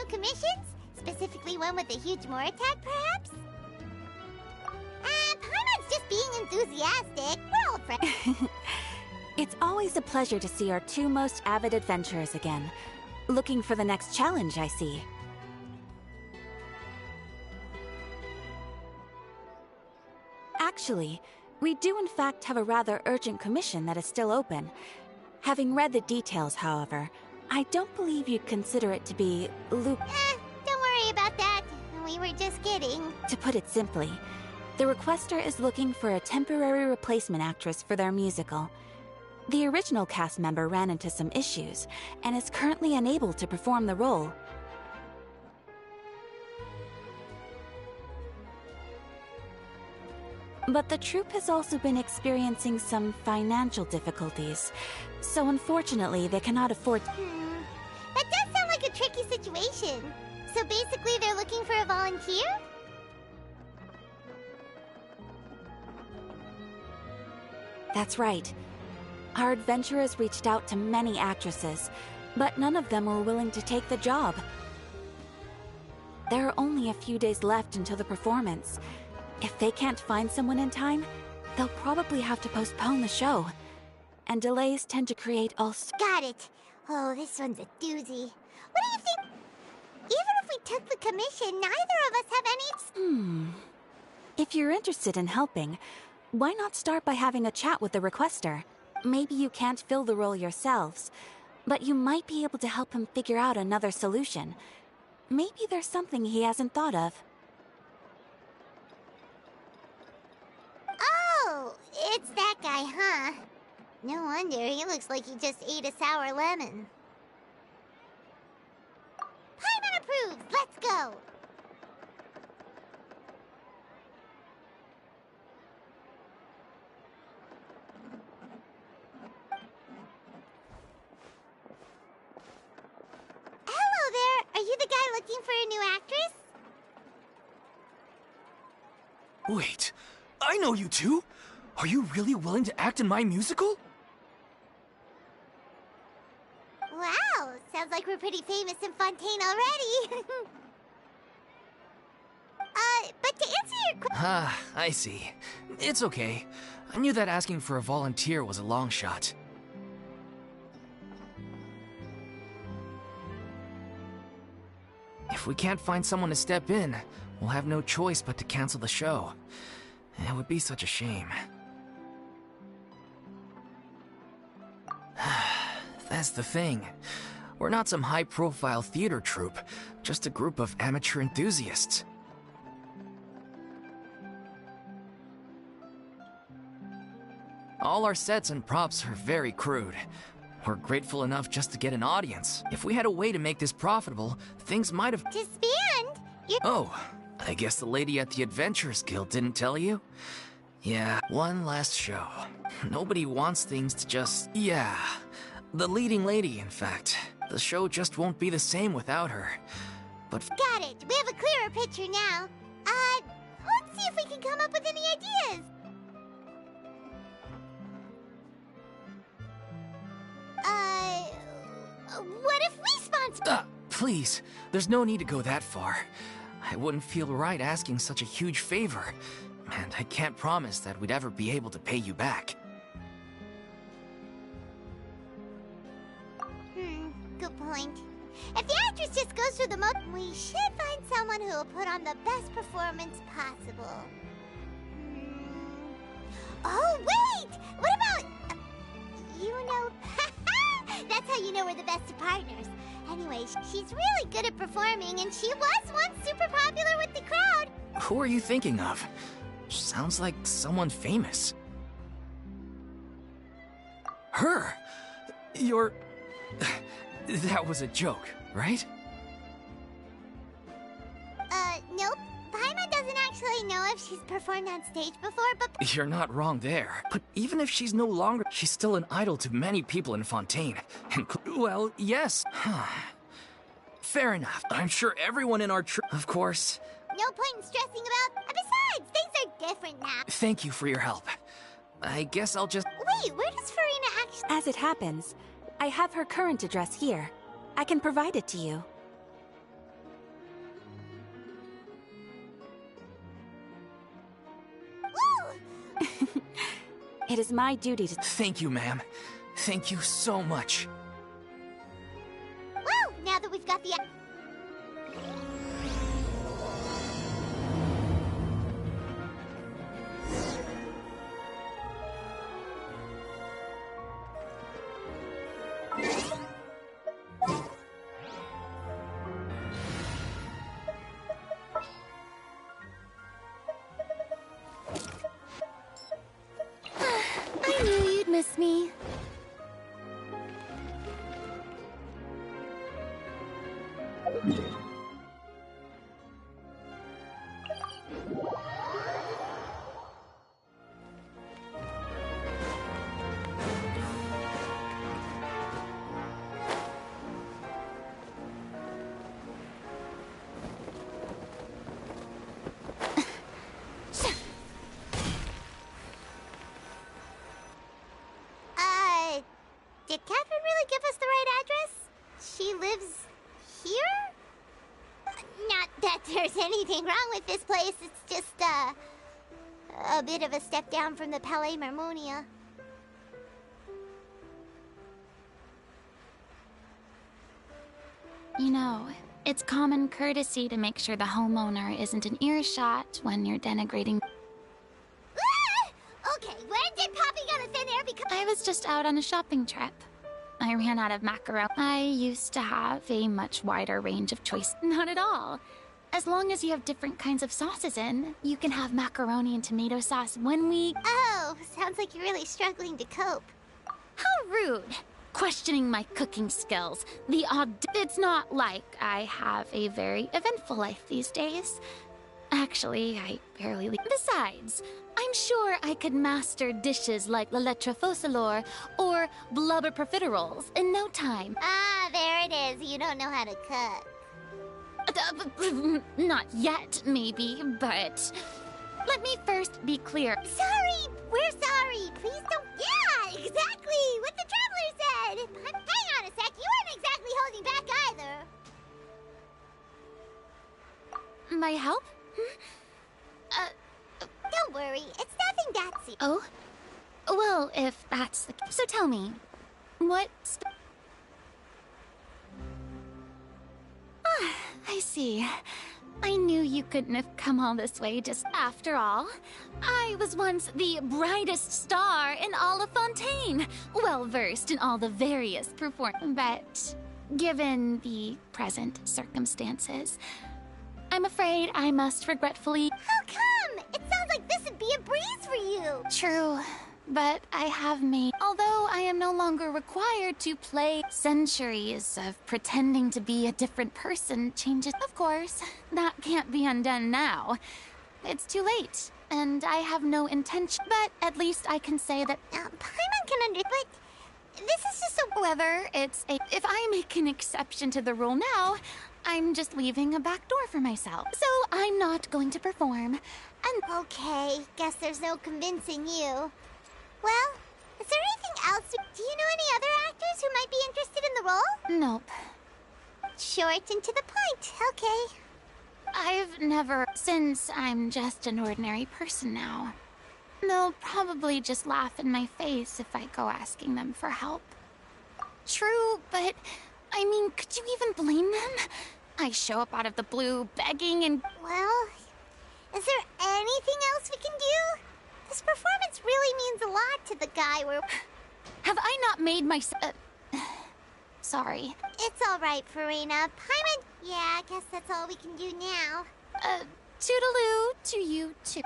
new commissions? Specifically one with a huge more attack, perhaps? Paimon's just being enthusiastic. We're old friends. It's always a pleasure to see our two most avid adventurers again. Looking for the next challenge, I see. Actually, we do in fact have a rather urgent commission that is still open. Having read the details, however, I don't believe you'd consider it to be don't worry about that. We were just kidding. To put it simply, the requester is looking for a temporary replacement actress for their musical. The original cast member ran into some issues, and is currently unable to perform the role. But the troupe has also been experiencing some financial difficulties, so unfortunately they cannot afford to... That does sound like a tricky situation. So basically they're looking for a volunteer? That's right. Our adventurers reached out to many actresses, but none of them were willing to take the job. There are only a few days left until the performance. If they can't find someone in time, they'll probably have to postpone the show. And delays tend to create all... Got it. Oh, this one's a doozy. What do you think? Even if we took the commission, neither of us have any... If you're interested in helping, why not start by having a chat with the requester? Maybe you can't fill the role yourselves, but you might be able to help him figure out another solution. Maybe there's something he hasn't thought of. Oh, it's that guy, huh? No wonder, he looks like he just ate a sour lemon. Paimon approves! Let's go! Hello there! Are you the guy looking for a new actress? Wait, I know you two! Are you really willing to act in my musical? Wow, sounds like we're pretty famous in Fontaine already. But to answer your question... Ah, I see. It's okay. I knew that asking for a volunteer was a long shot. If we can't find someone to step in, we'll have no choice but to cancel the show. It would be such a shame. That's the thing. We're not some high-profile theater troupe, just a group of amateur enthusiasts. All our sets and props are very crude. We're grateful enough just to get an audience. If we had a way to make this profitable, things might have... Disband? Oh, I guess the lady at the Adventurers Guild didn't tell you? Yeah, one last show. Nobody wants things to just... Yeah, the leading lady, in fact. The show just won't be the same without her. But... Got it. We have a clearer picture now. Let's see if we can come up with any ideas. What if we sponsor... Please, there's no need to go that far. I wouldn't feel right asking such a huge favor, and I can't promise that we'd ever be able to pay you back. Good point. If the actress just goes through the we should find someone who will put on the best performance possible. Oh, wait! What about... you know... That's how you know we're the best of partners. Anyway, she's really good at performing, and she was once super popular with the crowd. Who are you thinking of? Sounds like someone famous. Her? You're... That was a joke, right? Nope. Paimon doesn't actually know if she's performed on stage before, but... You're not wrong there. But even if she's no longer... She's still an idol to many people in Fontaine. Well, yes. Fair enough. I'm sure everyone in our Of course. No point in stressing about... Besides, things are different now. Thank you for your help. I guess I'll just... Wait, where does Farina actually... As it happens, I have her current address here. I can provide it to you. It is my duty to... Thank you, ma'am. Thank you so much. Woo! Now that we've got the... I knew you'd miss me. Did Catherine really give us the right address? She lives here? Not that there's anything wrong with this place, it's just, a bit of a step down from the Palais Marmonia. You know, it's common courtesy to make sure the homeowner isn't an earshot when you're denigrating. Okay, when did Poppy go to thin air because... I was just out on a shopping trip. I ran out of macaroni. I used to have a much wider range of choice. Not at all. As long as you have different kinds of sauces in, you can have macaroni and tomato sauce when we... Oh, sounds like you're really struggling to cope. How rude! Questioning my cooking skills. It's not like I have a very eventful life these days. Actually, I barely leave. Besides, I'm sure I could master dishes like la lettre focilor or blubber profiteroles in no time. Ah, there it is. You don't know how to cook. Not yet, maybe, but... Let me first be clear. Sorry! We're sorry! Please don't... Yeah, exactly! What the Traveler said! Hang on a sec, you weren't exactly holding back either. My help? Don't worry, it's nothing that serious. Oh? Well, if that's the case. So tell me, what... I see. I knew you couldn't have come all this way just after all. I was once the brightest star in all of Fontaine, well-versed in all the various but given the present circumstances, I'm afraid I must regretfully... How come? It sounds like this would be a breeze for you. True, but I have made... Although I am no longer required to play centuries of pretending to be a different person changes... Of course, that can't be undone now. It's too late, and I have no intention... But at least I can say that... Paimon can but this is just a... However, if I make an exception to the rule now, I'm just leaving a back door for myself. So I'm not going to perform, and... Okay, guess there's no convincing you. Well, is there anything else? Do you know any other actors who might be interested in the role? Nope. Short and to the point, okay. I've never... Since I'm just an ordinary person now. They'll probably just laugh in my face if I go asking them for help. True, but... I mean, could you even blame them? I show up out of the blue, begging and... Well, is there anything else we can do? This performance really means a lot to the guy we're... Have I not made myself... Sorry. It's all right, Farina. Paimon... Yeah, I guess that's all we can do now. Toodaloo to you, too.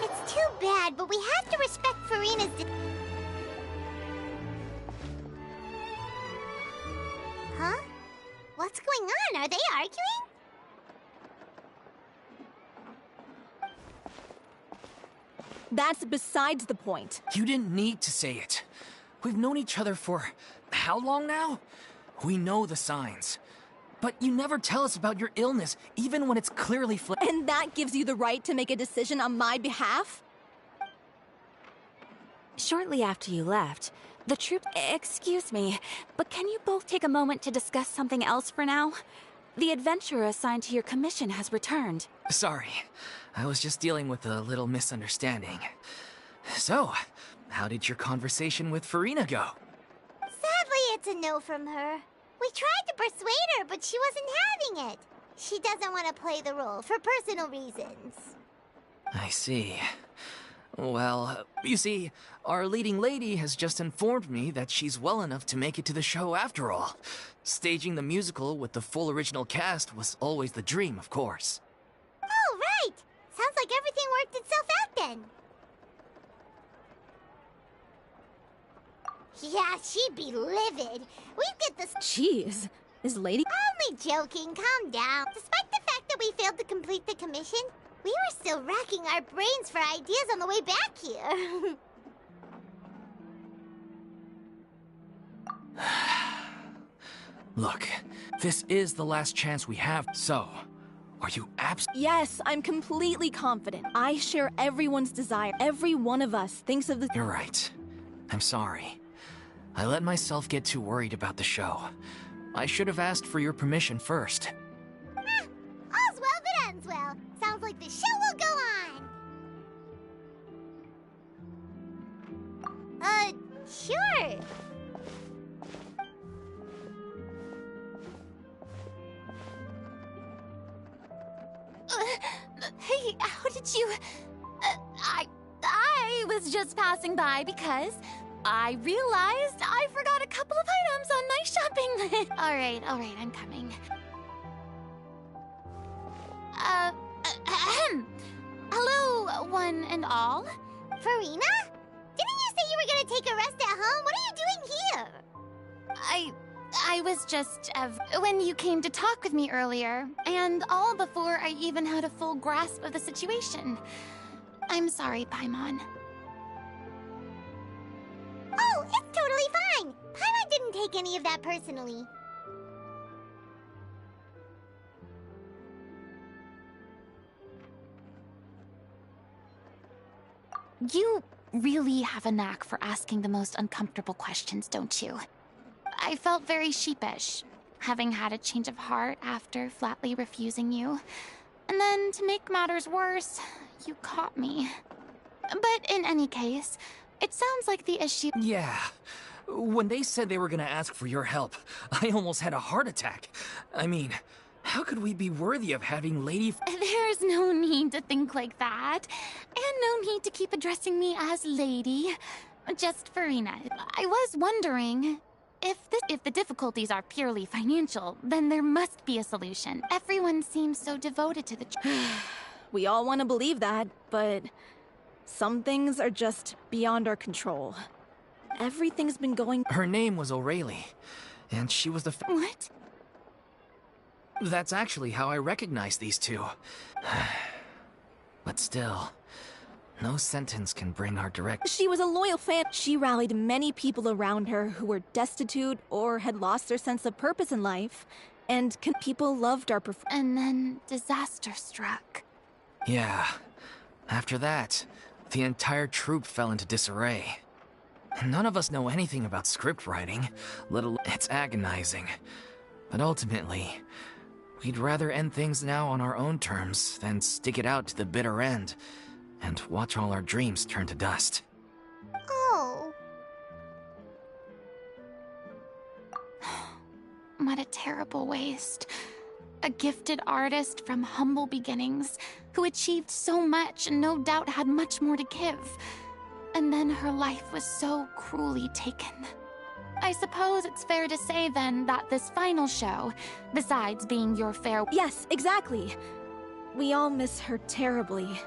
It's too bad, but we have to respect Farina's... Huh? What's going on? Are they arguing? That's besides the point. You didn't need to say it. We've known each other for how long now? We know the signs. But you never tell us about your illness, even when it's clearly And And that gives you the right to make a decision on my behalf? Shortly after you left, the troop... Excuse me, but can you both take a moment to discuss something else for now? The adventurer assigned to your commission has returned. Sorry, I was just dealing with a little misunderstanding. So, how did your conversation with Farina go? Sadly, it's a no from her. We tried to persuade her, but she wasn't having it. She doesn't want to play the role for personal reasons. I see. Well, you see, our leading lady has just informed me that she's well enough to make it to the show after all. Staging the musical with the full original cast was always the dream, of course. Oh, right! Sounds like everything worked itself out then. Yeah, she'd be livid. We'd get this... Jeez, this lady... Only joking, calm down. Despite the fact that we failed to complete the commission, we were still racking our brains for ideas on the way back here. Look, this is the last chance we have, so... Are you Yes, I'm completely confident. I share everyone's desire. Every one of us thinks of the... You're right. I'm sorry. I let myself get too worried about the show. I should have asked for your permission first. All's well that ends well. Sounds like the show will go on. Sure. Hey, how did you... I was just passing by because I realized I forgot a couple of items on my shopping list. All right, I'm coming. Hello, one and all. Farina? Didn't you say you were gonna take a rest at home? What are you doing here? I was just, when you came to talk with me earlier, and all before I even had a full grasp of the situation. I'm sorry, Paimon. Oh, it's totally fine. Paimon didn't take any of that personally. You really have a knack for asking the most uncomfortable questions, don't you? I felt very sheepish, having had a change of heart after flatly refusing you. And then, to make matters worse, you caught me. But in any case, it sounds like the issue... Yeah. When they said they were gonna ask for your help, I almost had a heart attack. I mean, how could we be worthy of having Lady... There's no need to think like that. And no need to keep addressing me as Lady. Just Farina. I was wondering... If the difficulties are purely financial, then there must be a solution. Everyone seems so devoted to the... We all want to believe that, but some things are just beyond our control. Everything's been going... Her name was O'Reilly, and she was the... What? That's actually how I recognize these two. But still, no sentence can bring our direct... She was a loyal fan. She rallied many people around her who were destitute or had lost their sense of purpose in life. And people loved our And then disaster struck. Yeah. After that, the entire troupe fell into disarray. None of us know anything about script writing, let alone... It's agonizing. But ultimately, we'd rather end things now on our own terms than stick it out to the bitter end and watch all our dreams turn to dust. Oh. What a terrible waste. A gifted artist from humble beginnings who achieved so much and no doubt had much more to give. And then her life was so cruelly taken. I suppose it's fair to say then that this final show, besides being your farewell... Yes, exactly. We all miss her terribly.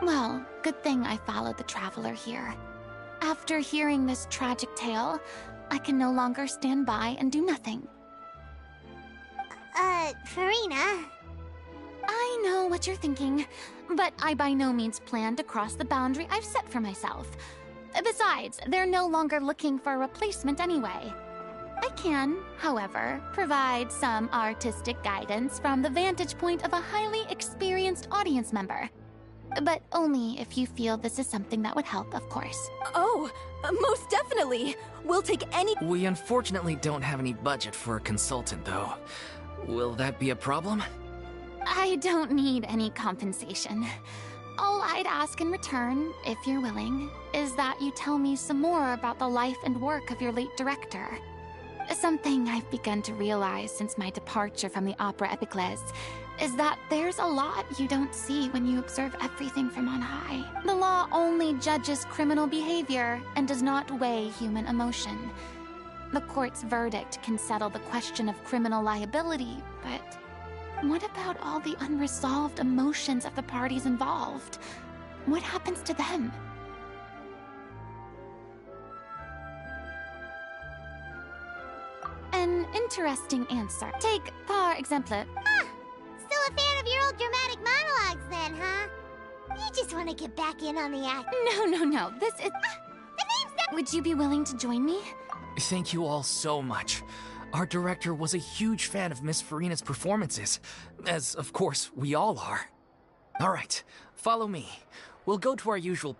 Well, good thing I followed the Traveler here. After hearing this tragic tale, I can no longer stand by and do nothing. Farina. I know what you're thinking, but I by no means plan to cross the boundary I've set for myself. Besides, they're no longer looking for a replacement anyway. I can, however, provide some artistic guidance from the vantage point of a highly experienced audience member. But only if you feel this is something that would help, of course. Oh, most definitely. We'll take any... We unfortunately don't have any budget for a consultant, though. Will that be a problem? I don't need any compensation. All I'd ask in return, if you're willing, is that you tell me some more about the life and work of your late director. Something I've begun to realize since my departure from the Opera Epiclese is that there's a lot you don't see when you observe everything from on high. The law only judges criminal behavior and does not weigh human emotion. The court's verdict can settle the question of criminal liability, but what about all the unresolved emotions of the parties involved? What happens to them? An interesting answer. Take, par exemple... Still a fan of your old dramatic monologues then, huh? You just want to get back in on the act. No. This is... The name's not... Would you be willing to join me? Thank you all so much. Our director was a huge fan of Miss Farina's performances, as of course we all are. All right, follow me. We'll go to our usual...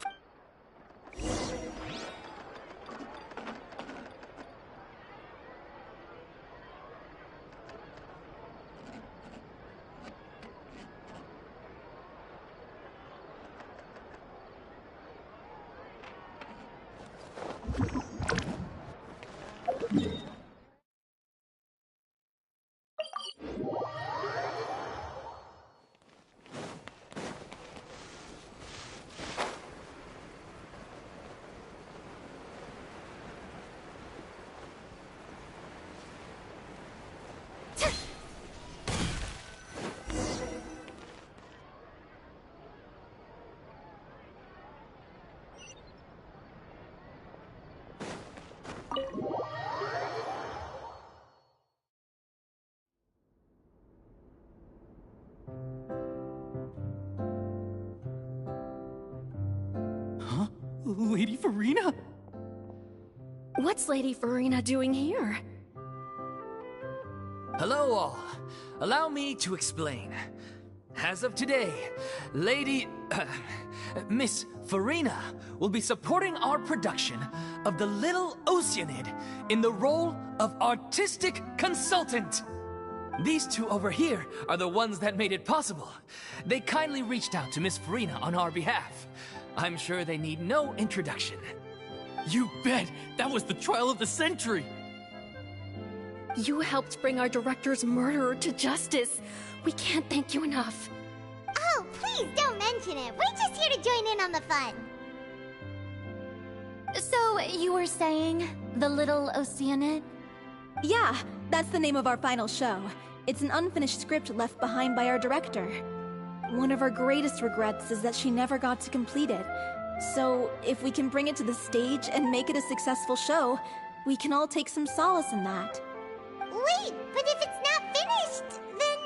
Huh? Lady Farina? What's Lady Farina doing here? Hello all. Allow me to explain. As of today, Miss Farina will be supporting our production of The Little Oceanid in the role of artistic consultant. These two over here are the ones that made it possible. They kindly reached out to Miss Farina on our behalf. I'm sure they need no introduction. You bet! That was the trial of the century! You helped bring our director's murderer to justice. We can't thank you enough. Oh, please don't mention it. We're just here to join in on the fun. So, you were saying, The Little Oceanid? Yeah, that's the name of our final show. It's an unfinished script left behind by our director. One of our greatest regrets is that she never got to complete it. So, if we can bring it to the stage and make it a successful show, we can all take some solace in that. Wait, but if it's not finished, then...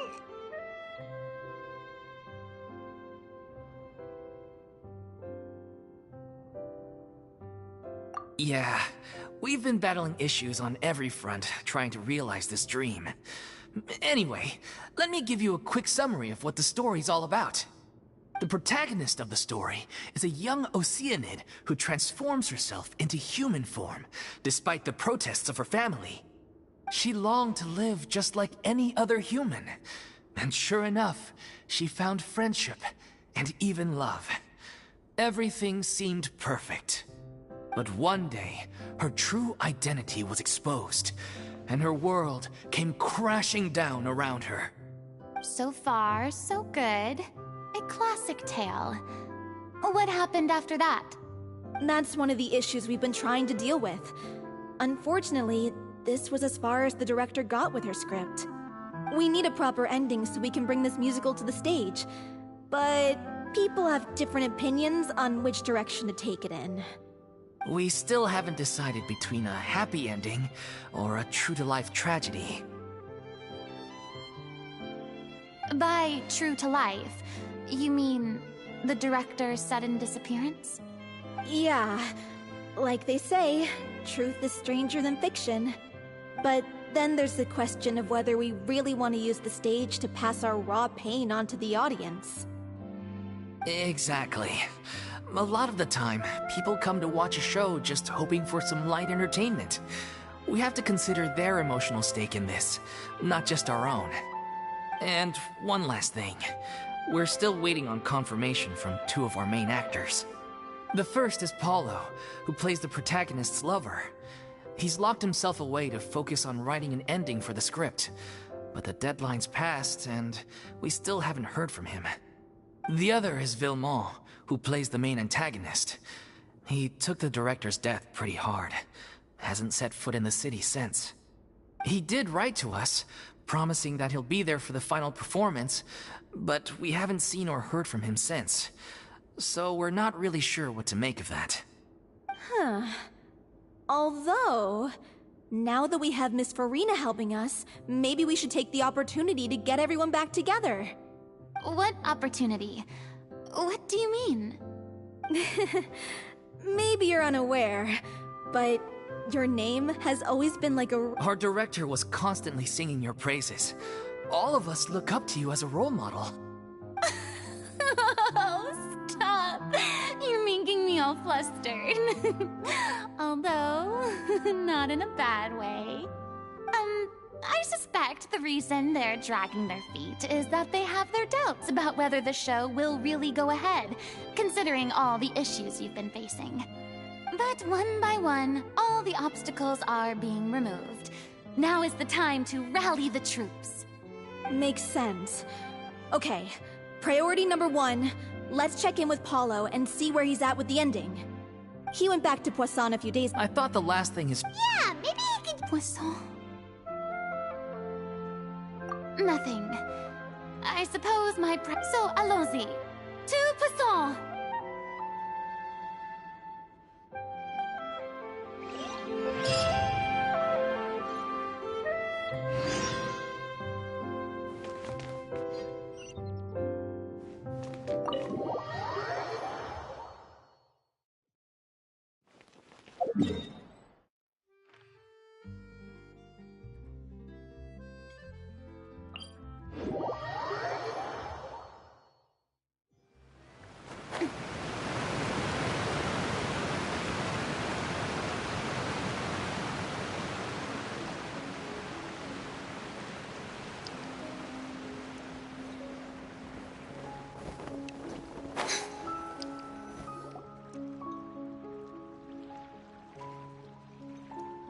Yeah, we've been battling issues on every front, trying to realize this dream. Anyway, let me give you a quick summary of what the story's all about. The protagonist of the story is a young Oceanid who transforms herself into human form, despite the protests of her family. She longed to live just like any other human, and sure enough, she found friendship and even love. Everything seemed perfect. But one day, her true identity was exposed, and her world came crashing down around her. So far, so good. A classic tale. What happened after that? That's one of the issues we've been trying to deal with. Unfortunately, this was as far as the director got with her script. We need a proper ending so we can bring this musical to the stage. But people have different opinions on which direction to take it in. We still haven't decided between a happy ending or a true-to-life tragedy. By true to life, you mean the director's sudden disappearance? Yeah, like they say, truth is stranger than fiction. But then there's the question of whether we really want to use the stage to pass our raw pain onto the audience. Exactly. A lot of the time, people come to watch a show just hoping for some light entertainment. We have to consider their emotional stake in this, not just our own. And one last thing. We're still waiting on confirmation from two of our main actors. The first is Paulo, who plays the protagonist's lover. He's locked himself away to focus on writing an ending for the script, but the deadline's passed and we still haven't heard from him. The other is Villemont, who plays the main antagonist. He took the director's death pretty hard. Hasn't set foot in the city since. He did write to us, promising that he'll be there for the final performance, but we haven't seen or heard from him since. So we're not really sure what to make of that. Huh. Although, now that we have Miss Farina helping us, maybe we should take the opportunity to get everyone back together. What opportunity? What do you mean? Maybe you're unaware, but your name has always been like a... Our director was constantly singing your praises. All of us look up to you as a role model. Oh, stop! You're making me all flustered. Although, not in a bad way. I suspect the reason they're dragging their feet is that they have their doubts about whether the show will really go ahead, considering all the issues you've been facing. But one by one, all the obstacles are being removed. Now is the time to rally the troops. Makes sense. Okay, priority number 1, let's check in with Paulo and see where he's at with the ending. He went back to Poisson a few days... I thought the last thing is... Yeah, maybe he can... Poisson. Nothing. I suppose my so allons-y. To Poisson!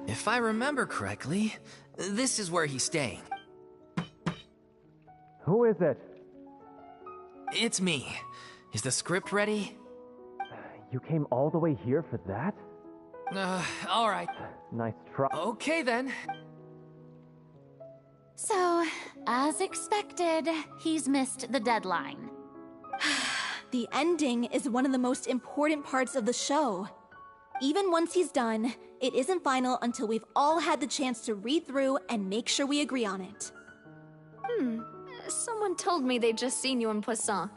If I remember correctly, this is where he's staying. Who is it? It's me. Is the script ready? You came all the way here for that? Alright. Nice try. Okay then. So, as expected, he's missed the deadline. The ending is one of the most important parts of the show. Even once he's done, it isn't final until we've all had the chance to read through and make sure we agree on it. Someone told me they'd just seen you in Poisson.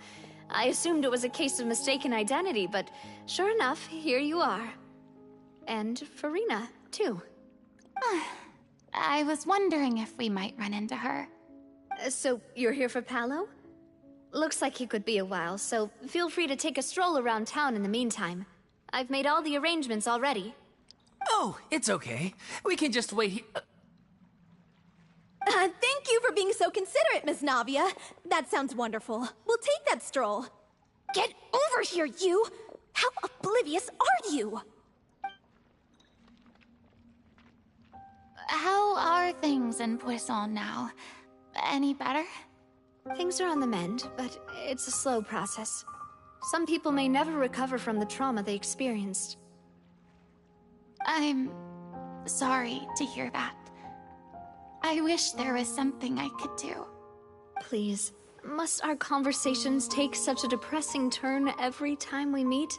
I assumed it was a case of mistaken identity, but sure enough, here you are. And Farina, too. I was wondering if we might run into her. So, you're here for Paolo? Looks like he could be a while, so feel free to take a stroll around town in the meantime. I've made all the arrangements already. Oh, it's okay. We can just wait here. Thank you for being so considerate, Miss Navia. That sounds wonderful. We'll take that stroll. Get over here, you! How oblivious are you? How are things in Poisson now? Any better? Things are on the mend, but it's a slow process. Some people may never recover from the trauma they experienced. I'm sorry to hear that. I wish there was something I could do. Please, must our conversations take such a depressing turn every time we meet?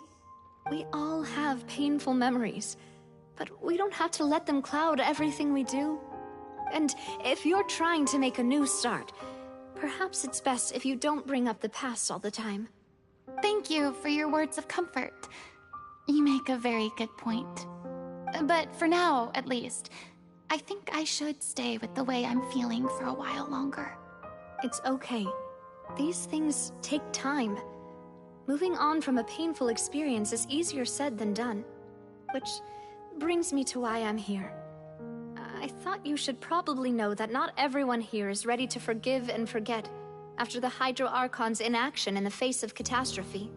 We all have painful memories, but we don't have to let them cloud everything we do. And if you're trying to make a new start, perhaps it's best if you don't bring up the past all the time. Thank you for your words of comfort. You make a very good point. But for now, at least, I think I should stay with the way I'm feeling for a while longer. It's okay. These things take time. Moving on from a painful experience is easier said than done. Which brings me to why I'm here. I thought you should probably know that not everyone here is ready to forgive and forget after the Hydro Archon's inaction in the face of catastrophe.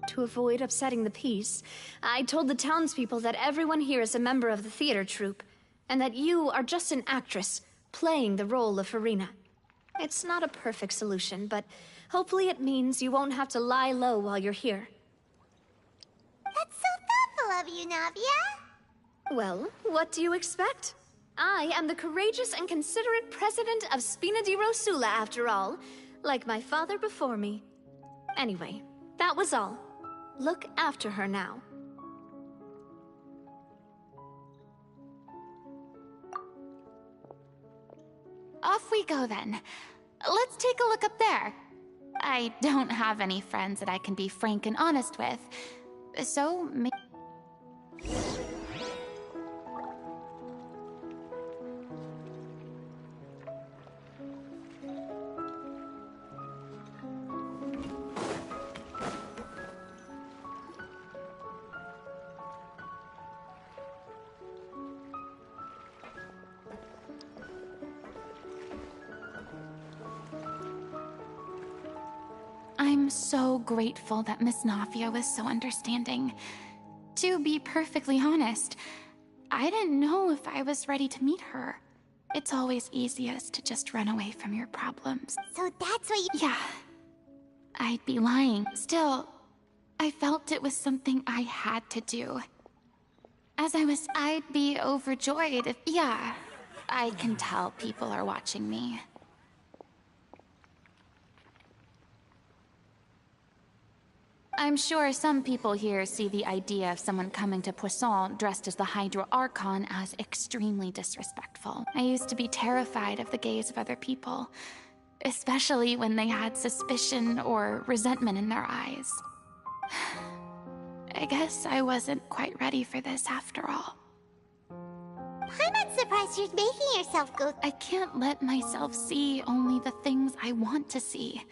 To avoid upsetting the peace, I told the townspeople that everyone here is a member of the theater troupe, and that you are just an actress playing the role of Farina. It's not a perfect solution, but hopefully it means you won't have to lie low while you're here. That's so thoughtful of you, Navia. Well, what do you expect? I am the courageous and considerate president of Spina di Rosula, after all, like my father before me. Anyway, that was all. Look after her now. Off we go then. Let's take a look up there. I don't have any friends that I can be frank and honest with, so I'm so grateful that Miss Nafia was so understanding. To be perfectly honest, I didn't know if I was ready to meet her. It's always easiest to just run away from your problems. So that's what you— Yeah. I'd be lying. Still, I felt it was something I had to do. I'd be overjoyed if— Yeah, I can tell people are watching me. I'm sure some people here see the idea of someone coming to Poisson dressed as the Hydro Archon as extremely disrespectful. I used to be terrified of the gaze of other people, especially when they had suspicion or resentment in their eyes. I guess I wasn't quite ready for this after all. I'm not surprised you're making yourself go— I can't let myself see only the things I want to see.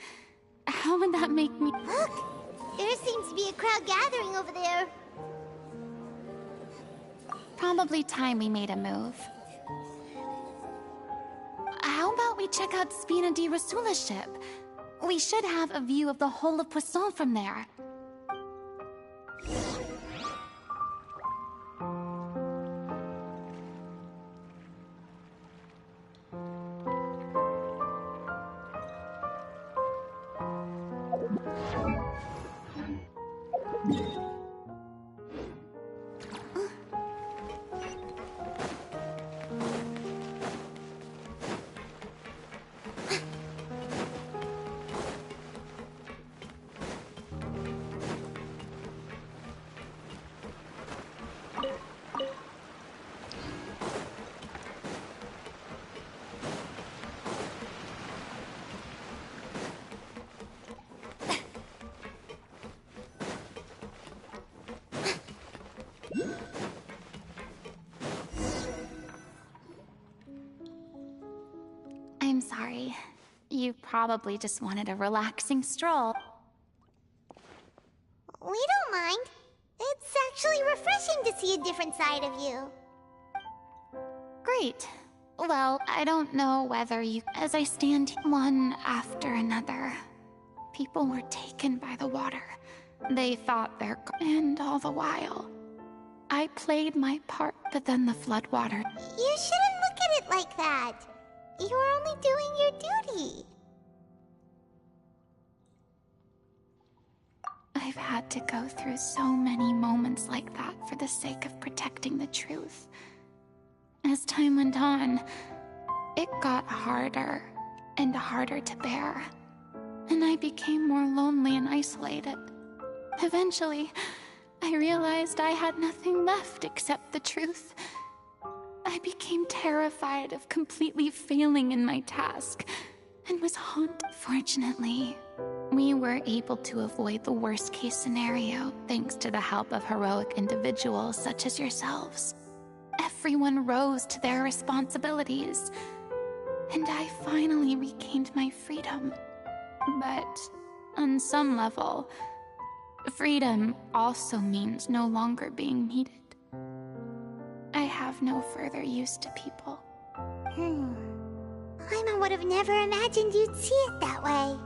How would that make me— Look! There seems to be a crowd gathering over there. Probably time we made a move. How about we check out Spina di Rosula's ship? We should have a view of the whole of Poisson from there. I'm sorry. You probably just wanted a relaxing stroll. We don't mind. It's actually refreshing to see a different side of you. Great. Well, I don't know whether you— As I stand one after another, people were taken by the water. They thought they're— And all the while, I played my part, but then the floodwater— You shouldn't look at it like that. You're only doing your duty. I've had to go through so many moments like that for the sake of protecting the truth. As time went on, it got harder and harder to bear, and I became more lonely and isolated. Eventually, I realized I had nothing left except the truth. I became terrified of completely failing in my task, and was haunted. Fortunately, we were able to avoid the worst-case scenario thanks to the help of heroic individuals such as yourselves. everyone rose to their responsibilities. And I finally regained my freedom. But on some level, freedom also means no longer being needed. I have no further use to people. Paimon would have never imagined you'd see it that way.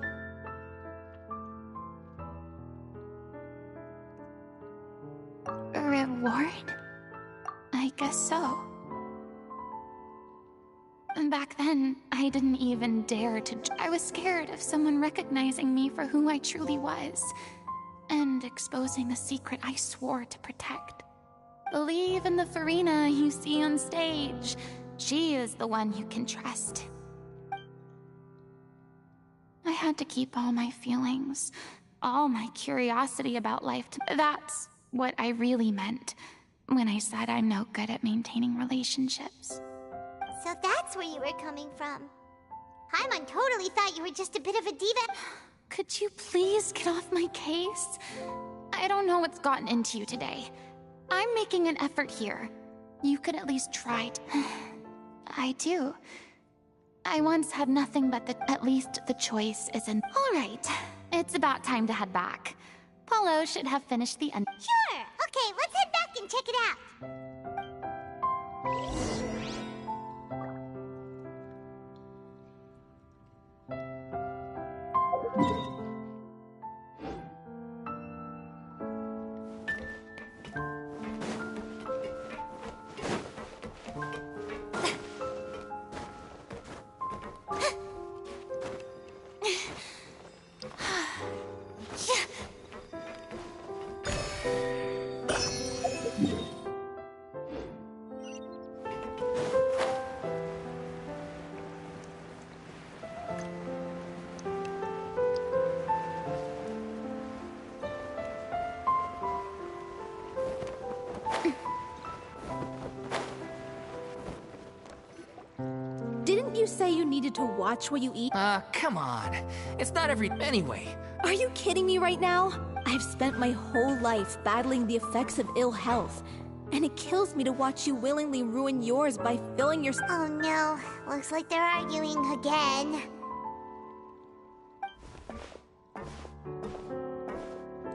Reward? I guess so. Back then, I didn't even dare to. I was scared of someone recognizing me for who I truly was, and exposing a secret I swore to protect. Believe in the Farina you see on stage. She is the one you can trust. I had to keep all my feelings, all my curiosity about life. That's what I really meant when I said I'm no good at maintaining relationships. So that's where you were coming from. Paimon totally thought you were just a bit of a diva. Could you please get off my case? I don't know what's gotten into you today. I'm making an effort here. You could at least try to... I do. I once had nothing but at least the choice isn't... Alright, it's about time to head back. Paulo should have finished the end. Sure! Okay, let's head back and check it out. Didn't you say you needed to watch what you eat? Come on. It's not every... Anyway. Are you kidding me right now? I've spent my whole life battling the effects of ill health, and it kills me to watch you willingly ruin yours by filling your... Oh no, looks like they're arguing again.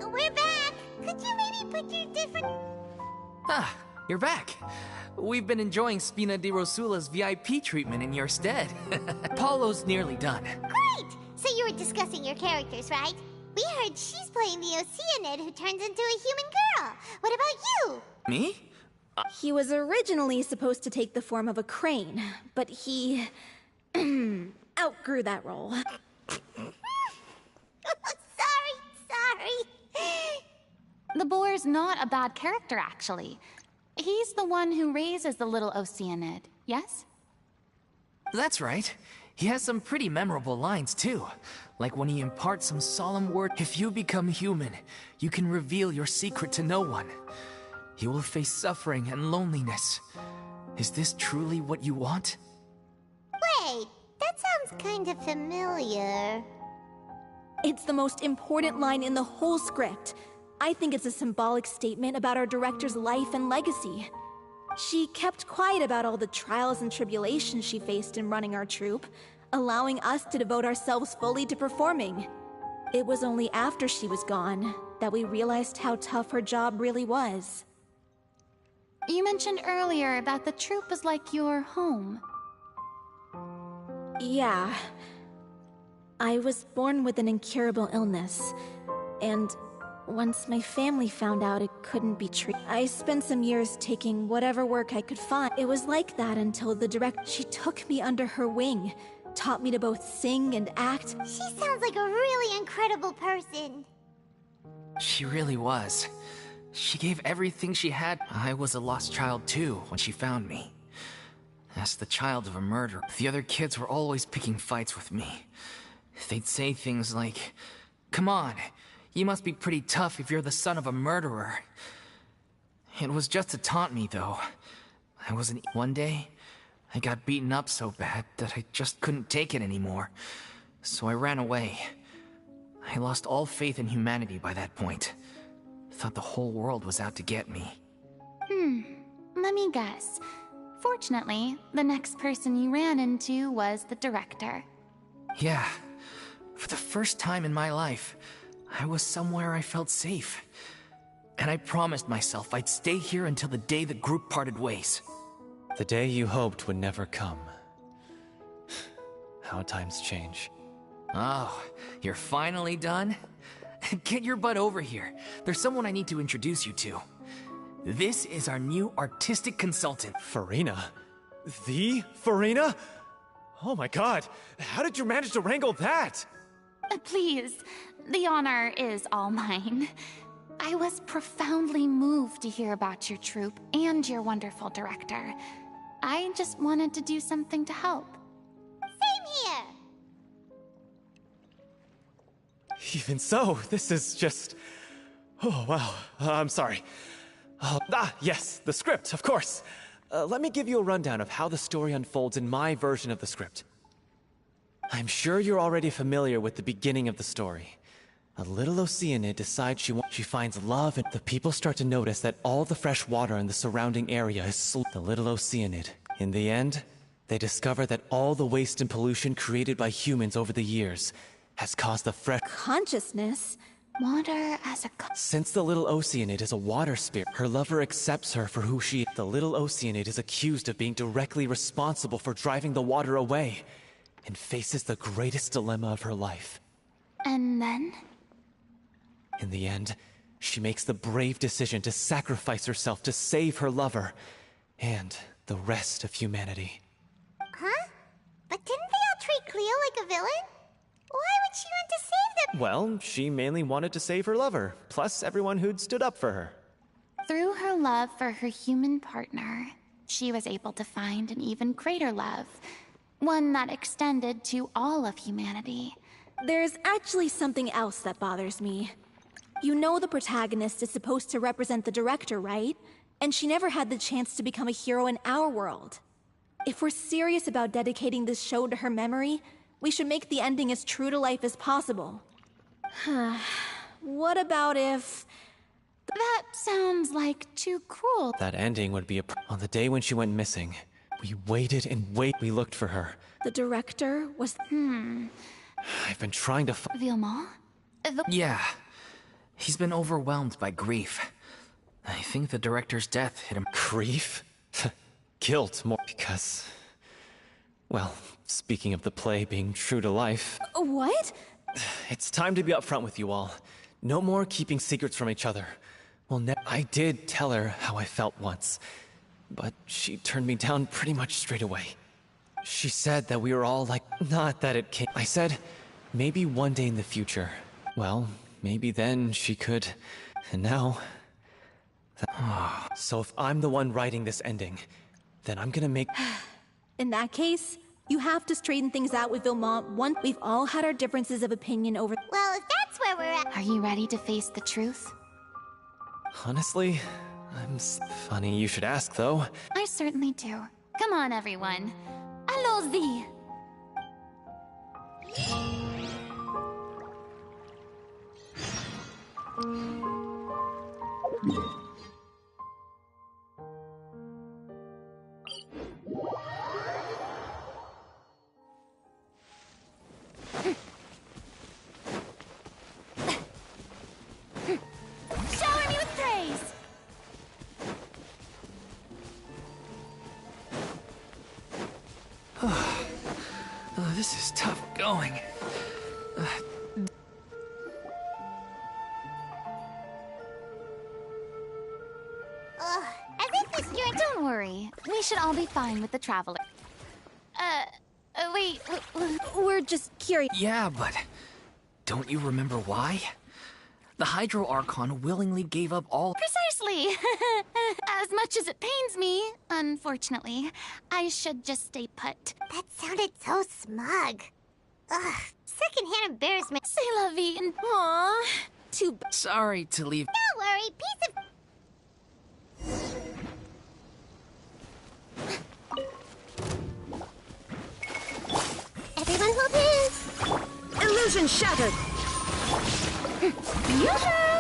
We're back! Could you maybe put your different... Ah, you're back. We've been enjoying Spina di Rosula's VIP treatment in your stead. Paulo's nearly done. Great! So you were discussing your characters, right? We heard she's playing the Oceanid who turns into a human girl. What about you? Me? He was originally supposed to take the form of a crane, but he... outgrew that role. Sorry. The boar's not a bad character, actually. He's the one who raises the little Oceanid, yes? That's right. He has some pretty memorable lines, too. Like when he imparts some solemn word. If you become human, you can reveal your secret to no one. You will face suffering and loneliness. Is this truly what you want? Wait, that sounds kind of familiar. It's the most important line in the whole script. I think it's a symbolic statement about our director's life and legacy. She kept quiet about all the trials and tribulations she faced in running our troupe, allowing us to devote ourselves fully to performing. It was only after she was gone that we realized how tough her job really was. You mentioned earlier that the troupe is like your home. Yeah. I was born with an incurable illness, and once my family found out it couldn't be treated, I spent some years taking whatever work I could find. It was like that until the director... She took me under her wing, taught me to both sing and act. She sounds like a really incredible person. She really was. She gave everything she had. I was a lost child too when she found me. As the child of a murderer, the other kids were always picking fights with me. They'd say things like, "Come on, you must be pretty tough if you're the son of a murderer." It was just to taunt me, though. I wasn't... One day, I got beaten up so bad that I just couldn't take it anymore. So I ran away. I lost all faith in humanity by that point. Thought the whole world was out to get me. Let me guess. Fortunately, the next person you ran into was the director. Yeah. For the first time in my life, I was somewhere I felt safe. And I promised myself I'd stay here until the day the group parted ways. The day you hoped would never come. How times change. Oh, you're finally done? Get your butt over here. There's someone I need to introduce you to. This is our new artistic consultant. Farina? The Farina? Oh my god, how did you manage to wrangle that? Please, the honor is all mine. I was profoundly moved to hear about your troupe and your wonderful director. I just wanted to do something to help. Same here! Even so, this is just... Oh, wow. I'm sorry. Yes, the script, of course. Let me give you a rundown of how the story unfolds in my version of the script. I'm sure you're already familiar with the beginning of the story. A little Oceanid decides she finds love, and the people start to notice that all the fresh water in the surrounding area is the little Oceanid. In the end, they discover that all the waste and pollution created by humans over the years has caused the fresh Consciousness? Water as a... Since the little Oceanid is a water spirit, her lover accepts her for who she is. The little Oceanid is accused of being directly responsible for driving the water away, and faces the greatest dilemma of her life. And then? In the end, she makes the brave decision to sacrifice herself to save her lover, and the rest of humanity. Huh? But didn't they all treat Cleo like a villain? Why would she want to save them? Well, she mainly wanted to save her lover, plus everyone who'd stood up for her. Through her love for her human partner, she was able to find an even greater love. One that extended to all of humanity. There's actually something else that bothers me. You know the protagonist is supposed to represent the director, right? And she never had the chance to become a hero in our world. If we're serious about dedicating this show to her memory, we should make the ending as true to life as possible. What about if... That sounds like too cruel. That ending would be on the day when she went missing. We waited and we looked for her. The director was... I've been trying to Villemont? Yeah. He's been overwhelmed by grief. I think the director's death hit him. Grief? Guilt more because... Well, speaking of the play being true to life... What? It's time to be upfront with you all. No more keeping secrets from each other. Well, I did tell her how I felt once, but she turned me down pretty much straight away. She said that we were all like... Not that it came... I said, maybe one day in the future. Well, maybe then she could... And now... So if I'm the one writing this ending, then I'm gonna make... In that case, you have to straighten things out with Villemont once we've all had our differences of opinion over... Well, if that's where we're at... Are you ready to face the truth? Honestly, funny you should ask, though. I certainly do. Come on, everyone. Allons-y! Shower me with praise! This is tough going. I think this journey... Don't worry. We should all be fine with the traveler. Wait. We're just curious. Yeah, but don't you remember why? The Hydro Archon willingly gave up all... Precisely! As much as it pains me, unfortunately, I should just stay put. That sounded so smug. Ugh, secondhand embarrassment. C'est la vie. Aww. Too bad. Sorry to leave... Don't worry, piece of... Everyone hold hands. Illusion shattered! Yoo-hoo!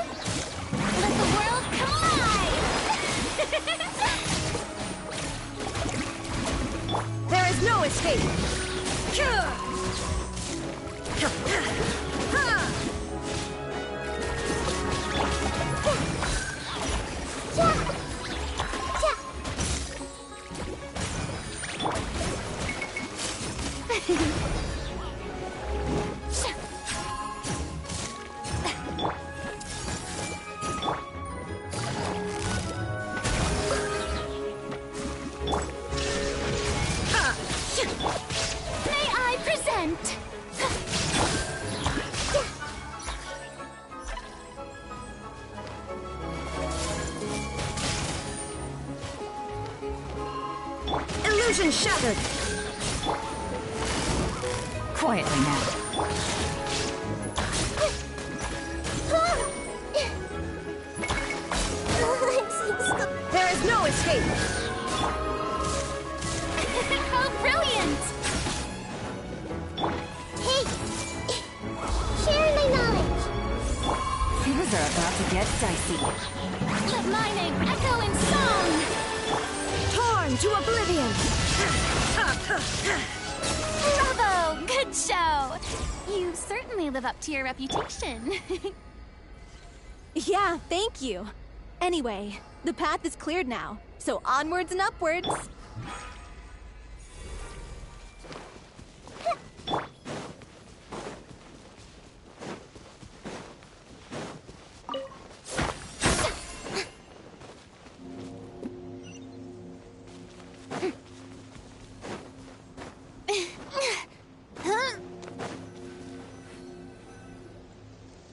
Let the world collide! There's no escape! May I present? Illusion shattered! Quietly now. There is no escape! How brilliant! Hey! Share my knowledge! Things are about to get dicey. Let my name echo in song! Torn to oblivion! Bravo! Good show! You certainly live up to your reputation. Yeah, thank you. Anyway, the path is cleared now, so onwards and upwards.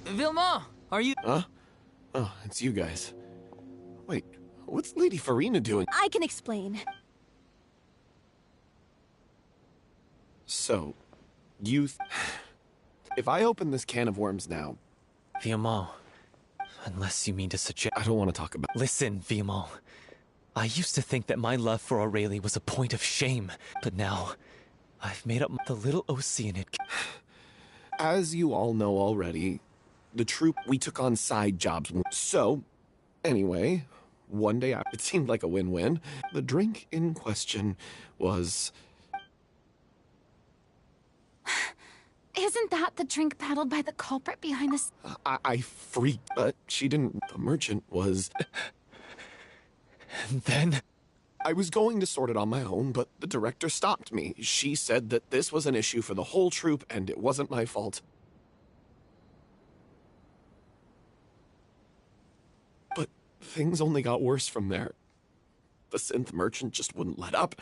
Vilma, are you... Huh? Oh, it's you guys. Wait, what's Lady Farina doing? I can explain. So, if I open this can of worms now... Viamal, unless you mean to suggest... I don't want to talk about... Listen, Viamal. I used to think that my love for Aurelie was a point of shame, but now I've made up the little Oceanid. As you all know already, the troop, we took on side jobs. So, anyway, one day it seemed like a win-win. The drink in question was... Isn't that the drink paddled by the culprit behind this? I freaked, but she didn't. The merchant was... And then... I was going to sort it on my own, but the director stopped me. She said that this was an issue for the whole troop, and it wasn't my fault. But things only got worse from there. The synth merchant just wouldn't let up,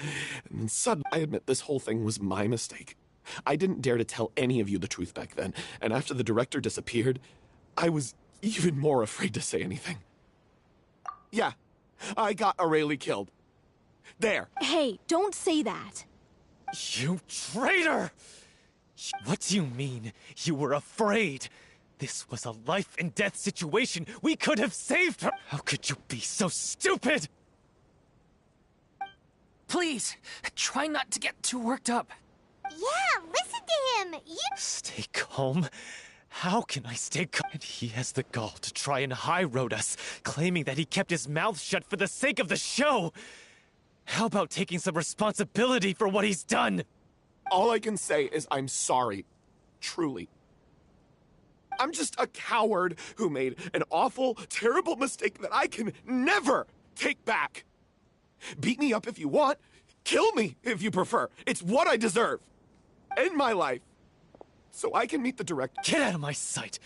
and then suddenly, I admit this whole thing was my mistake. I didn't dare to tell any of you the truth back then, and after the director disappeared, I was even more afraid to say anything. Yeah, I got Aurelie killed. There. Hey, don't say that. You traitor! What do you mean, you were afraid? This was a life and death situation. We could have saved her. How could you be so stupid? Please, try not to get too worked up. Yeah, listen to him! You... Stay calm? How can I stay calm? And he has the gall to try and high-road us, claiming that he kept his mouth shut for the sake of the show. How about taking some responsibility for what he's done? All I can say is I'm sorry. Truly. I'm just a coward who made an awful, terrible mistake that I can never take back. Beat me up if you want. Kill me if you prefer. It's what I deserve. End my life. So I can meet the director. Get out of my sight.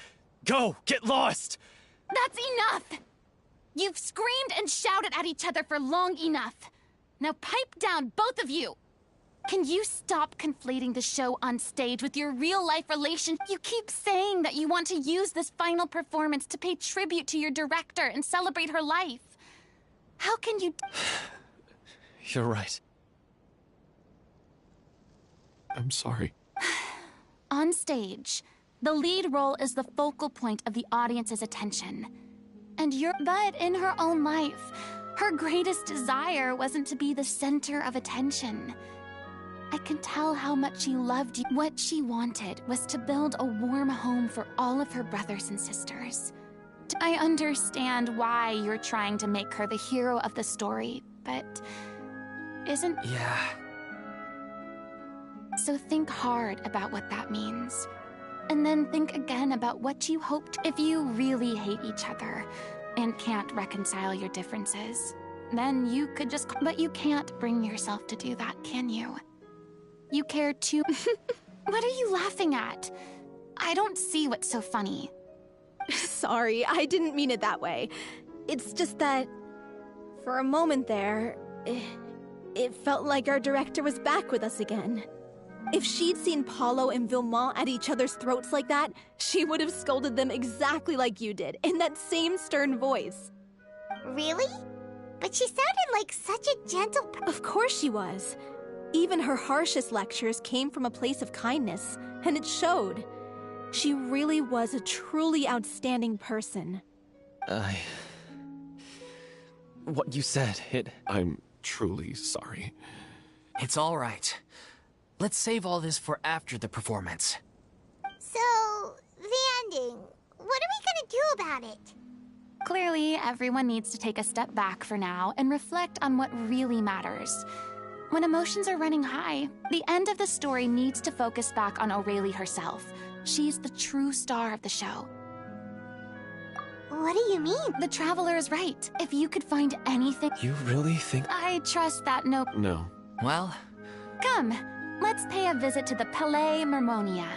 Go, get lost. That's enough! You've screamed and shouted at each other for long enough. Now pipe down, both of you! Can you stop conflating the show on stage with your real-life relation? You keep saying that you want to use this final performance to pay tribute to your director and celebrate her life. How can you... You're right. I'm sorry. On stage, the lead role is the focal point of the audience's attention. But in her own life, her greatest desire wasn't to be the center of attention. I can tell how much she loved you. What she wanted was to build a warm home for all of her brothers and sisters. I understand why you're trying to make her the hero of the story, but isn't... Yeah. So think hard about what that means. And then think again about what you hoped. If you really hate each other and can't reconcile your differences, then you could just... But you can't bring yourself to do that, can you? You care too... What are you laughing at? I don't see what's so funny. Sorry, I didn't mean it that way. It's just that... For a moment there, it felt like our director was back with us again. If she'd seen Paulo and Vilmont at each other's throats like that, she would have scolded them exactly like you did, in that same stern voice. Really? But she sounded like such a gentle Of course she was. Even her harshest lectures came from a place of kindness, and it showed. She really was a truly outstanding person. What you said, I'm truly sorry. It's all right. Let's save all this for after the performance. So, the ending. What are we gonna do about it? Clearly, everyone needs to take a step back for now and reflect on what really matters. When emotions are running high, the end of the story needs to focus back on O'Reilly herself. She's the true star of the show. What do you mean? The Traveler is right. If you could find anything... You really think... I trust that no... No. Well... Come, let's pay a visit to the Palais Mermonia.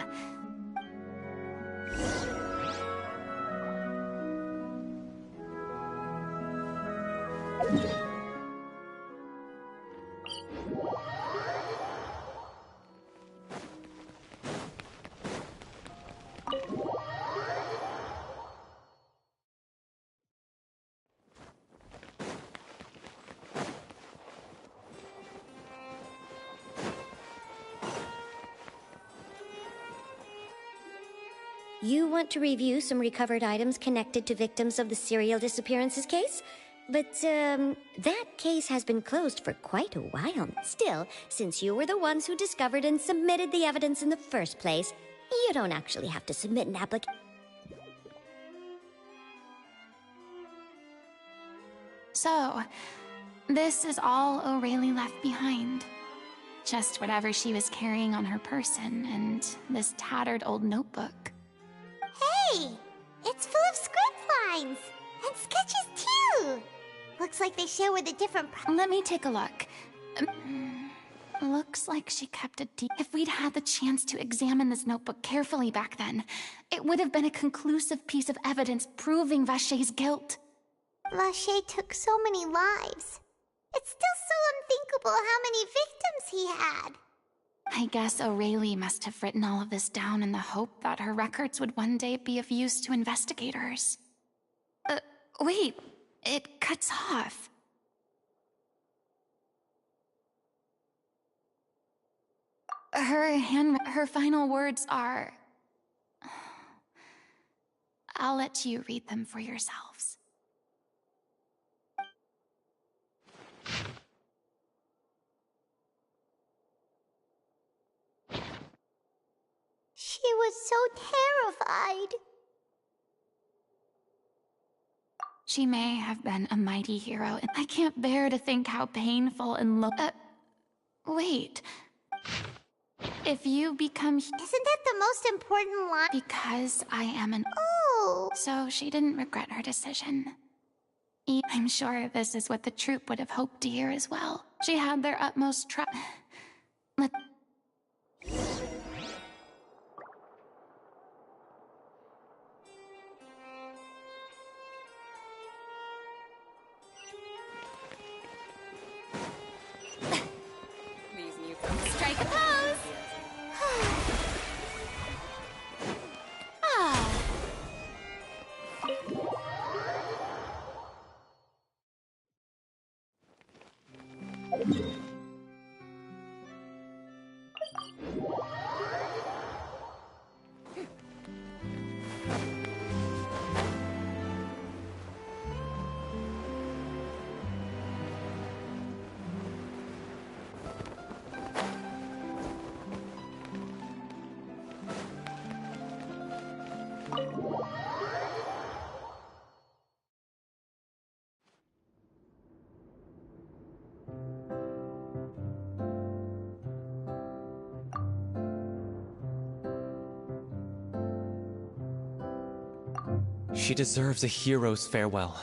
You want to review some recovered items connected to victims of the serial disappearances case? But, that case has been closed for quite a while. Still, since you were the ones who discovered and submitted the evidence in the first place, you don't actually have to submit an application. So, this is all O'Reilly left behind. Just whatever she was carrying on her person and this tattered old notebook. Hey! It's full of script lines! And sketches too! Looks like they show where the different... Let me take a look. Looks like she kept a deep... If we'd had the chance to examine this notebook carefully back then, it would have been a conclusive piece of evidence proving Vacher's guilt. Vacher took so many lives. It's still so unthinkable how many victims he had. I guess O'Reilly must have written all of this down in the hope that her records would one day be of use to investigators. Wait, it cuts off. Her final words are... I'll let you read them for yourselves. She was so terrified. She may have been a mighty hero, and I can't bear to think how painful and wait. If you become... Isn't that the most important line? Because I am an... Oh! So she didn't regret her decision. I'm sure this is what the troupe would have hoped to hear as well. She had their utmost Strike a pose! She deserves a hero's farewell.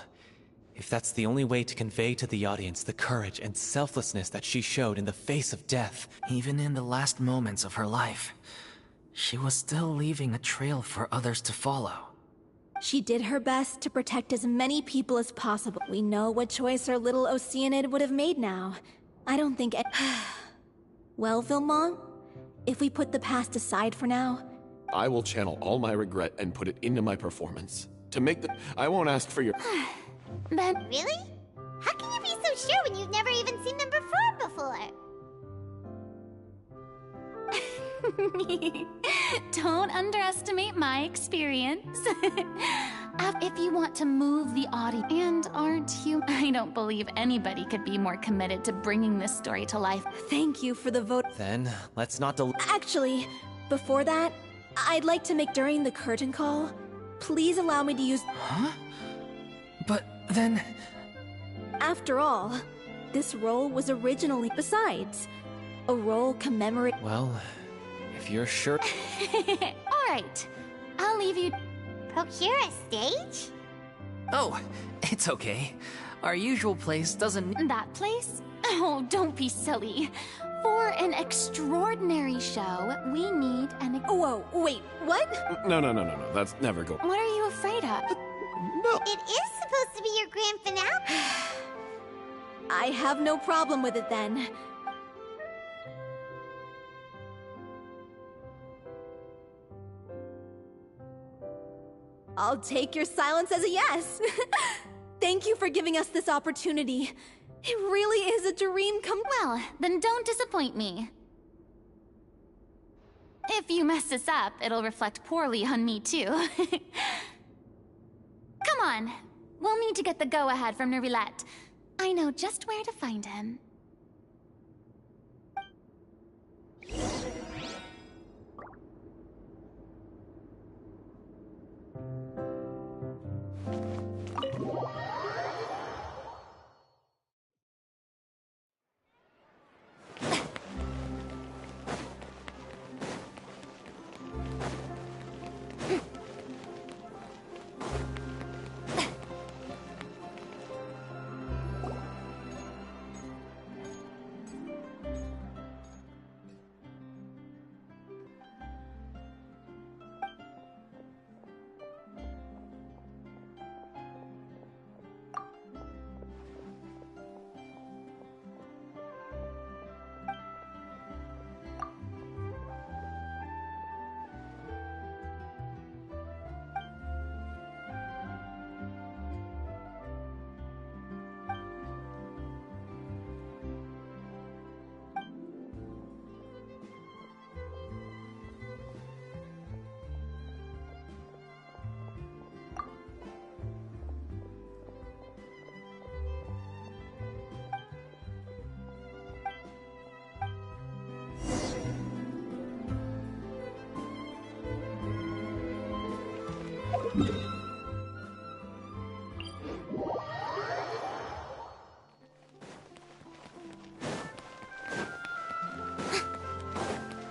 If that's the only way to convey to the audience the courage and selflessness that she showed in the face of death. Even in the last moments of her life, she was still leaving a trail for others to follow. She did her best to protect as many people as possible. We know what choice our little Oceanid would have made now. I don't think Well, Vilmont, if we put the past aside for now... I will channel all my regret and put it into my performance. To make the... I won't ask for your... Then... Really? How can you be so sure when you've never even seen them perform before? Don't underestimate my experience. If you want to move the audience, and aren't you? I don't believe anybody could be more committed to bringing this story to life. Thank you for the vote. Then, let's not Actually, before that, I'd like to make during the curtain call. Please allow me to use... Huh? But then... After all, this role was originally... Besides, a role commemorate... Well, if you're sure... Alright, I'll leave you... Procure a stage? Oh, it's okay. Our usual place doesn't... That place? Oh, don't be silly. For an extraordinary show, we need an... Whoa, wait, what? No. That's never go... What are you afraid of? No. It is supposed to be your grand finale. I have no problem with it then. I'll take your silence as a yes. Thank you for giving us this opportunity. It really is a dream come... Well, then don't disappoint me. If you mess this up, it'll reflect poorly on me too. Come on. We'll need to get the go-ahead from Nervilette. I know just where to find him.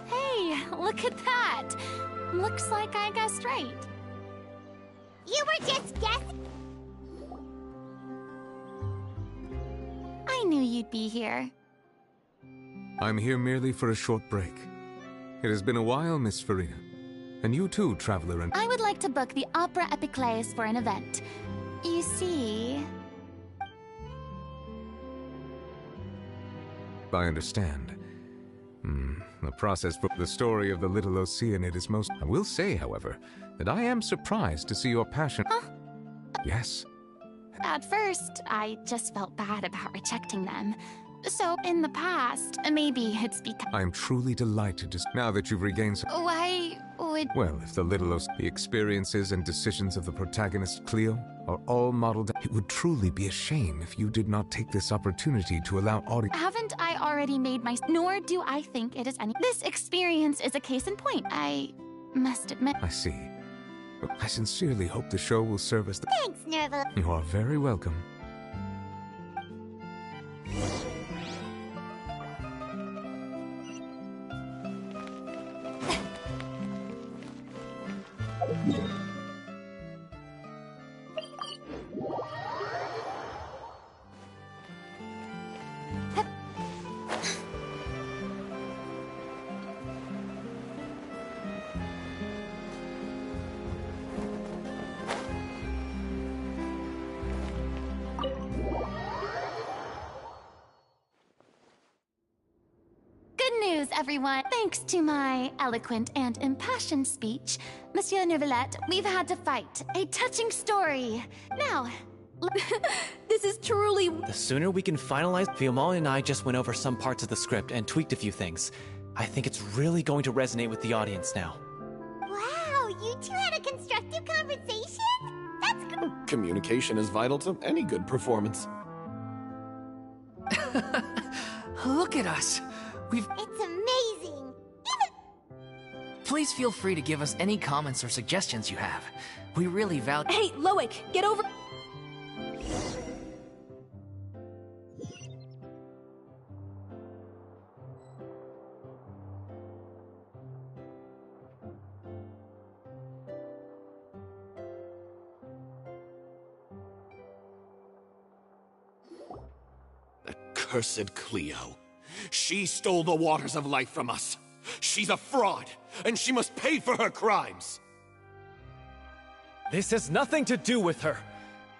Hey, look at that! Looks like I guessed right. You were just guessing. I knew you'd be here. I'm here merely for a short break. It has been a while, Miss Farina. And you too, Traveler and... I would like to book the Opera Epicleus for an event. You see... I understand. The process for the story of the little Oceanid is most... I will say, however, that I am surprised to see your passion... Huh? Yes. At first, I just felt bad about rejecting them. So, in the past, maybe it's because... I am truly delighted to... Now that you've regained... Why would... Well, if the little the experiences and decisions of the protagonist, Cleo, are all modeled... It would truly be a shame if you did not take this opportunity to allow audience... Haven't I already made my... Nor do I think it is any... This experience is a case in point. I must admit... I see. I sincerely hope the show will serve as the... Thanks, Nerva. You are very welcome. news, everyone. Thanks to my eloquent and impassioned speech, Monsieur Neuvillette, we've had to fight. A touching story. Now, This is truly... The sooner we can finalize... Fiamma and I just went over some parts of the script and tweaked a few things. I think it's really going to resonate with the audience now. Wow, you two had a constructive conversation? That's great. Communication is vital to any good performance. Look at us. It's amazing. Please feel free to give us any comments or suggestions you have. We really value... Hey, Loic, get over... Cursed Cleo. She stole the waters of life from us. She's a fraud, and she must pay for her crimes. This has nothing to do with her.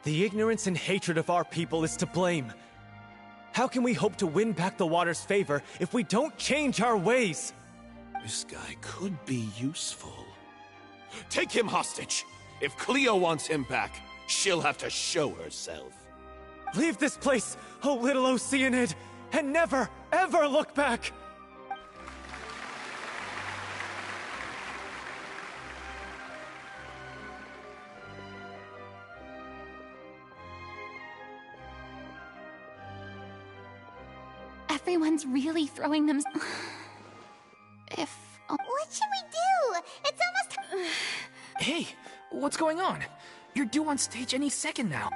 The ignorance and hatred of our people is to blame. How can we hope to win back the water's favor if we don't change our ways? This guy could be useful. Take him hostage. If Cleo wants him back, she'll have to show herself. Leave this place, oh little Oceanid, and never, ever look back! everyone's really throwing them... If... What should we do? It's almost... Hey, what's going on? You're due on stage any second now.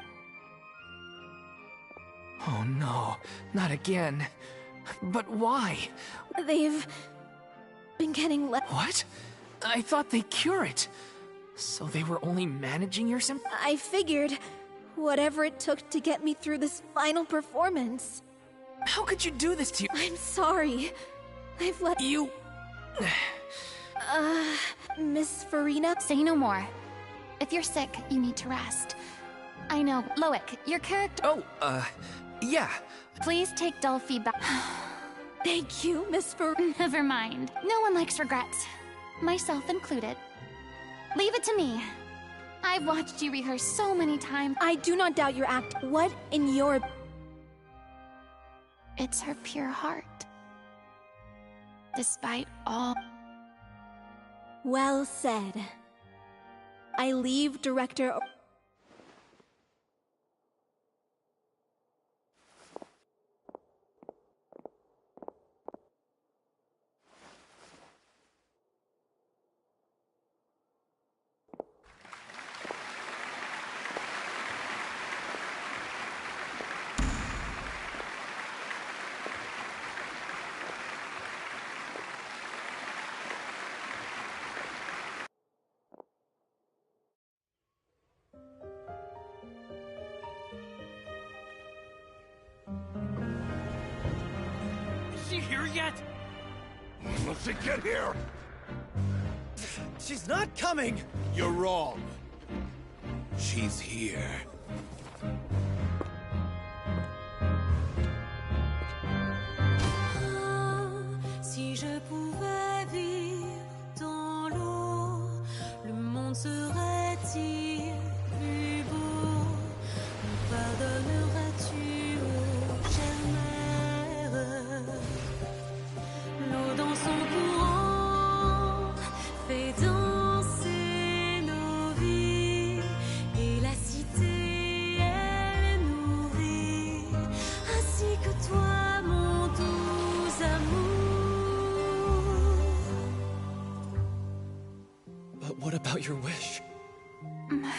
Oh no, not again. But why? They've... been getting What? I thought they cure it. So they were only managing your symptoms? I figured... whatever it took to get me through this final performance. How could you do this to you? I'm sorry. I've let... You... Miss Farina? Say no more. If you're sick, you need to rest. I know. Loic, your character... Oh, yeah. Please take dull feedback. Thank you, Miss Farina. Never mind. No one likes regrets. Myself included. Leave it to me. I've watched you rehearse so many times. I do not doubt your act. What in your... It's her pure heart. Despite all... Well said. I leave director... Is she here yet? Let's get here! She's not coming! You're wrong. She's here. Si je pouvais vivre dans l'eau, le monde serait-il plus beau? Me pardonneras-tu, ô chère mère? L'eau dans son courant fait danser nos vies, et la cité elle nourrit, ainsi que toi, mon doux amour. But what about your wish? My...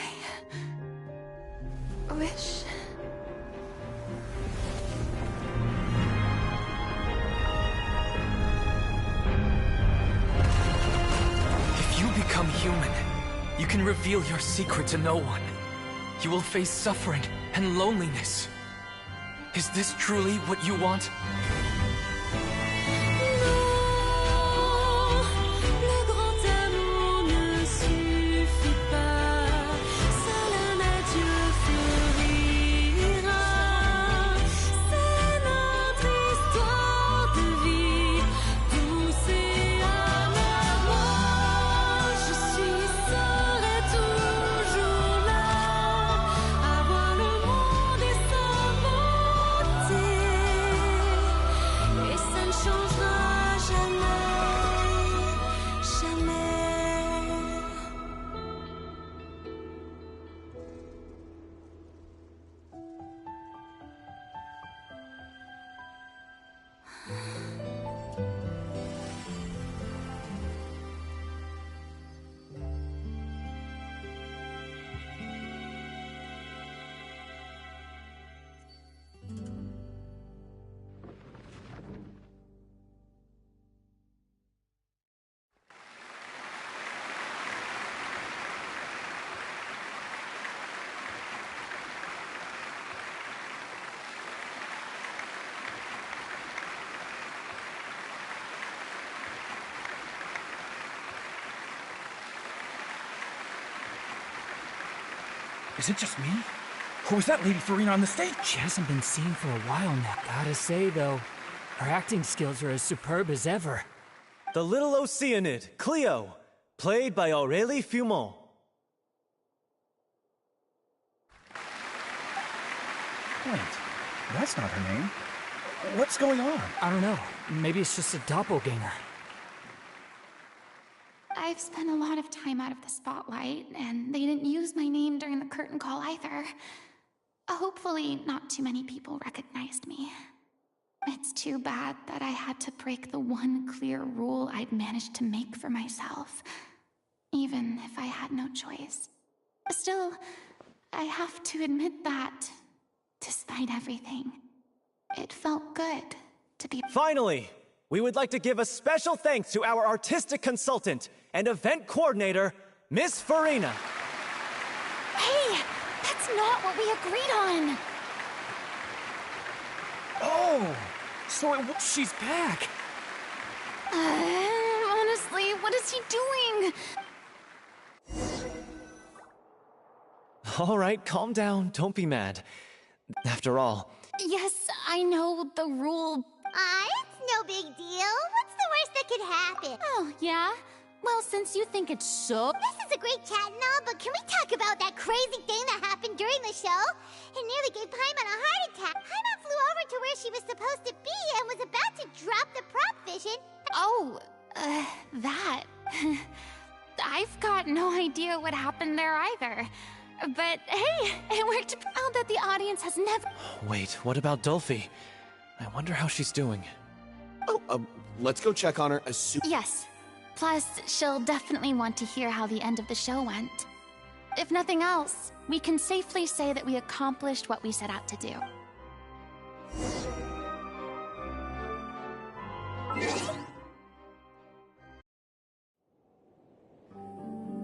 wish... If you become human, you can reveal your secret to no one. You will face suffering and loneliness. Is this truly what you want? Le grand amour ne suffit pas, seul un adieu fleurira. C'est notre histoire de vie, Is it just me? Or was that Lady Farina on the stage? She hasn't been seen for a while now. Gotta say, though, her acting skills are as superb as ever. The little Oceanid, Cleo, played by Aurélie Fumont. Wait, that's not her name. What's going on? I don't know. Maybe it's just a doppelganger. I've spent a lot of time out of the spotlight, and they didn't use my name during the curtain call either. Hopefully, not too many people recognized me. It's too bad that I had to break the one clear rule I'd managed to make for myself, even if I had no choice. Still, I have to admit that, despite everything, it felt good to be— Finally, we would like to give a special thanks to our artistic consultant and event coordinator, Miss Farina. Hey, that's not what we agreed on! Oh, so she's back. Honestly, what is he doing? All right, calm down, don't be mad. After all... Yes, I know the rule. It's no big deal. What's the worst that could happen? Oh, yeah? Well, since you think it's so— This is a great chat and all, but can we talk about that crazy thing that happened during the show? It nearly gave Paimon a heart attack. Paimon flew over to where she was supposed to be and was about to drop the prop vision. Oh, that. I've got no idea what happened there either. But hey, it worked out that the audience has never— Wait, what about Dolphy? I wonder how she's doing. Oh, let's go check on her as soon— Yes. Plus, she'll definitely want to hear how the end of the show went. If nothing else, we can safely say that we accomplished what we set out to do.